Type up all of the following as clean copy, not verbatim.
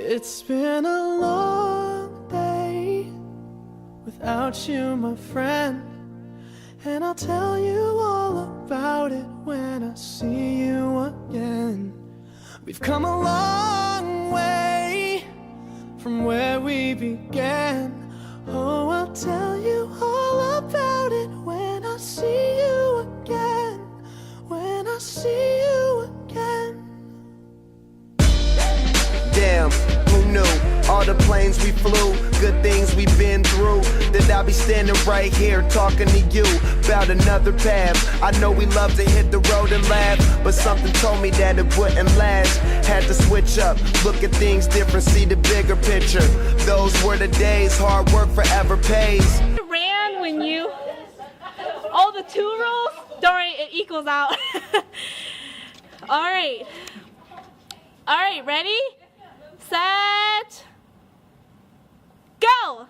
It's been a long day without you, my friend, and I'll tell you all about it when I see you again. We've come a long way from where we began. Oh, I'll tell you all about it when I see you again. When I see you again. Damn, who knew? All the planes we flew, good things we've been through, that I'll be standing right here talking to you about another path. I know we love to hit the road and laugh, but something told me that it wouldn't last. Had to switch up, look at things different, see the bigger picture. Those were the days, hard work forever pays. Ran when you... Oh, the 2 rules? Don't worry, it equals out. Alright. Alright, ready? Set. Go!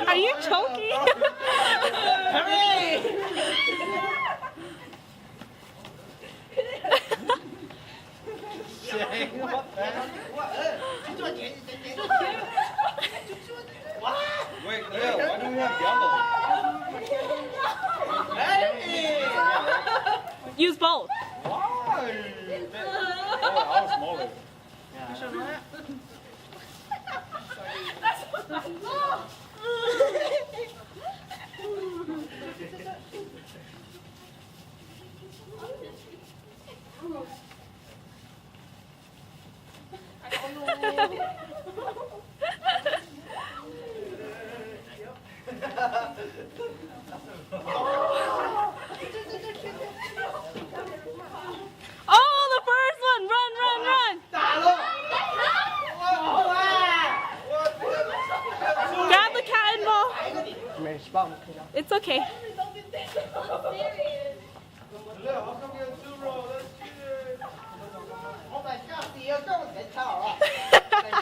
Are you choking? Hurry! Wait, Leo, why do we have yellow? Use both. Why? Oh, I was smaller. Oh, the first one! Run, run, run! Grab the cat and ball. It's okay. Leo, how come you have 2 rolls? That's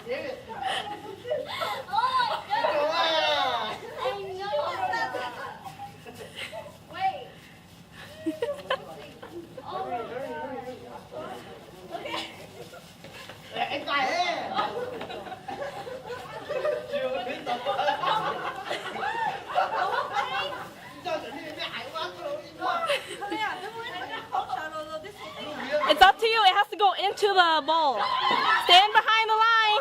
cheating. It's up to you. It has to go into the bowl. Stand behind the line.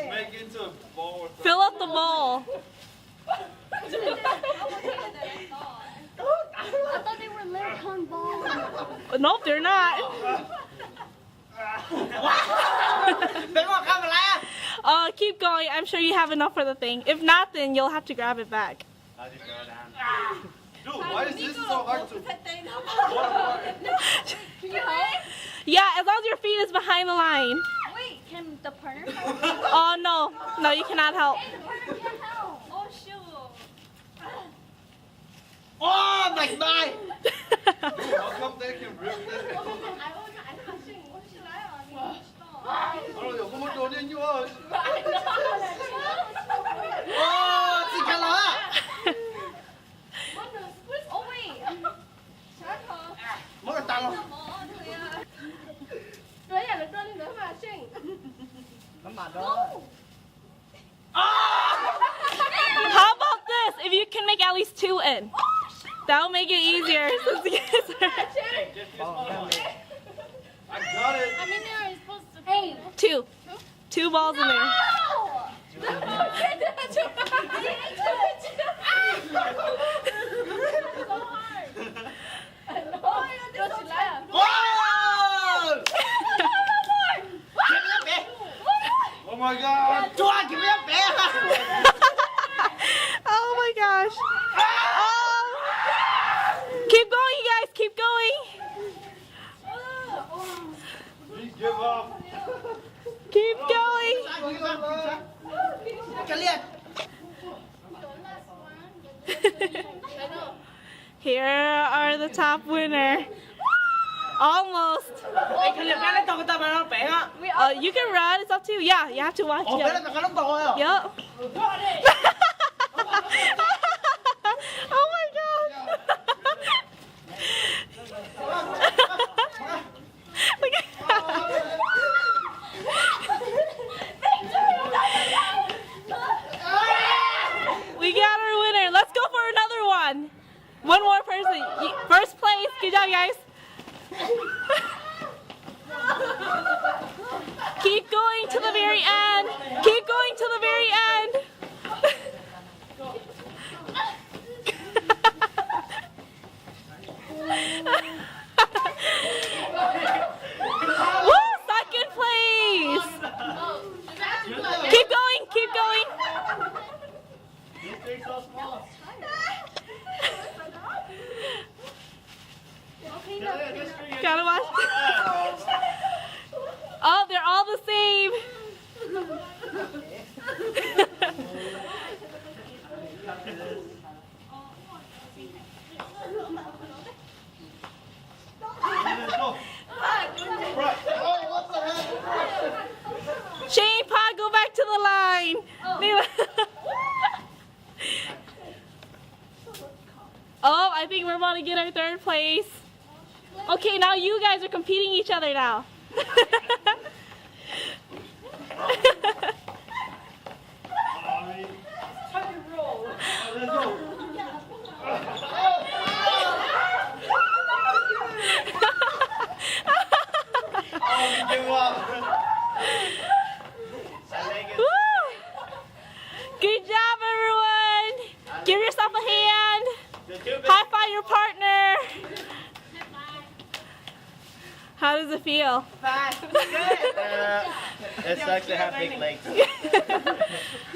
Make it into a bowl. Fill up the bowl. I thought they were leprechaun balls. Nope, they're not. Keep going. I'm sure you have enough for the thing. If not, then you'll have to grab it back. I'll just go down. Dude, why is this so hard to... Yeah, as long as your feet is behind the line. Wait, can the partner help? Oh, no. No, you cannot help. Hey, the partner can't help. Oh, shoot. Oh, my God! Dude, how come they can rip this? I don't know, who told you was? Oh, chị Kalia! Oh, wait. Mất cái tăng không? How about this? If you can make at least 2 in. That'll make it easier. I got it! I mean, they are supposed to... Hey. 2. 2 balls in there. Oh my God! Oh my gosh. the top winner. Almost. Ê, cái này cái tao tao nó bẻ á. You can run. It's up to you. Yeah, you have to watch. Ủa, Yeah. cái nó to à? Yep. Oh my god. Look at We got our winner. Let's go for another one. One more person. First place. Good job, guys. Keep going to the very end. Keep going to the very end. Woo! Second place. Keep going. Keep going. Gotta watch. Oh, they're all the same. Shane, Pa, go back to the line. Oh, I think we're about to get our third place. Okay, now you guys are competing each other now. Good job, everyone. Give yourself a hand. High five your partner. How does it feel? It sucks to have big legs.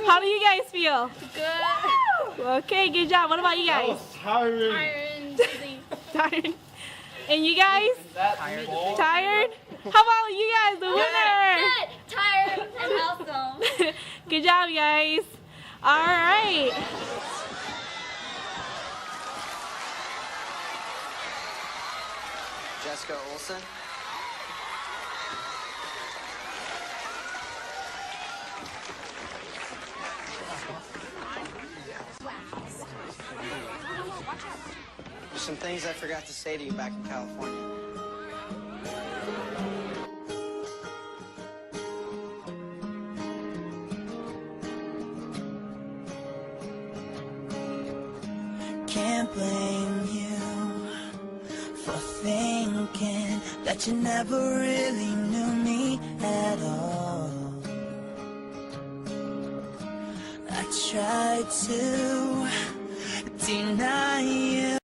How do you guys feel? Good. Okay, good job. What about you guys? Tired. And you guys? Tired? How about you guys, the winner? Good, tired, and awesome. Good job, guys. All right. Jessica Olsen. There's some things I forgot to say to you back in California. Can't blame you for thinking that you never really knew me at all. I tried to deny you.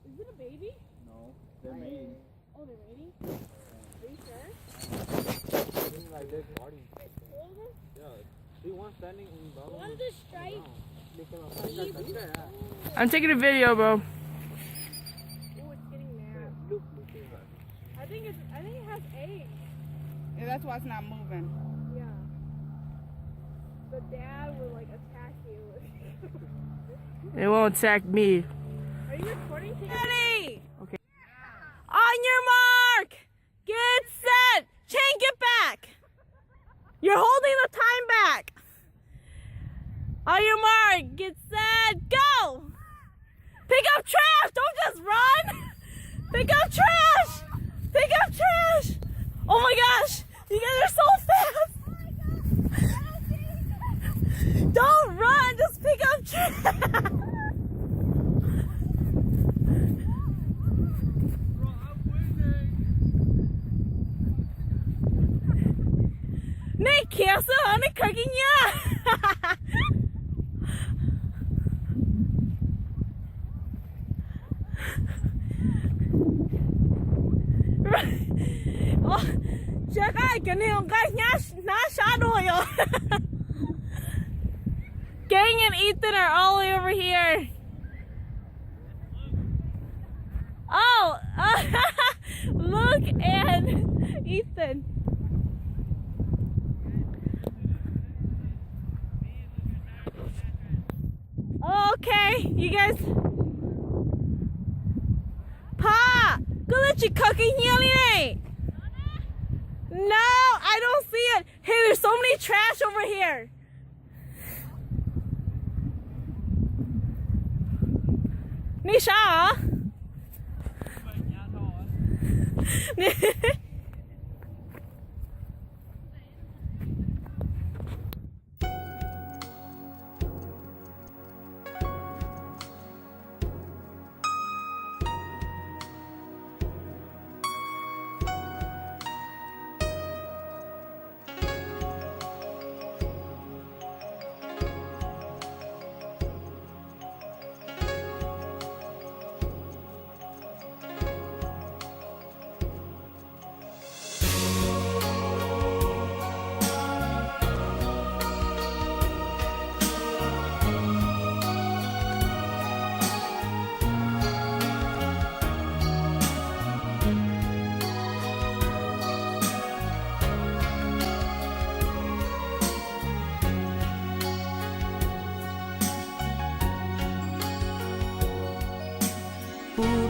Is it a baby? No, they're mating. Oh, they're waiting? Are you sure? Like they're partying. Yeah, see one standing in the bottom. One's a stripe. I'm taking a video, bro. Oh, it's getting mad. I think it has eggs. Yeah, that's why it's not moving. Yeah. The dad will like attack you. It won't attack me. Are you recording? Ready? Okay. On your mark! Get set! Cheng, get back! You're holding the time back! On your mark! Get set! Go! Pick up trash! Don't just run! Pick up trash! Pick up trash! Oh my gosh! You guys are so fast! Don't run! Just pick up trash! Này kéo sữa này khởi kinh nha. Check ơi, cái này ông cái nhá shot rồi. Keng and Ethan are all the way over here. Oh, look and Ethan. Okay, you guys what you cooking here? No, I don't see it. Hey, there's so many trash over here. Nisha?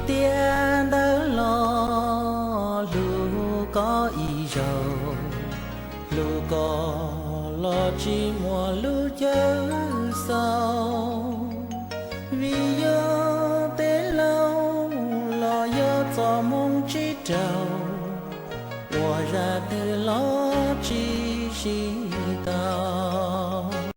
Tiên đỡ lo lu có ý dầu lu có lo chỉ mùa lu chớ sâu vì yêu tế lâu lo yêu cho mong chỉ trầu 我 ra từ lo chỉ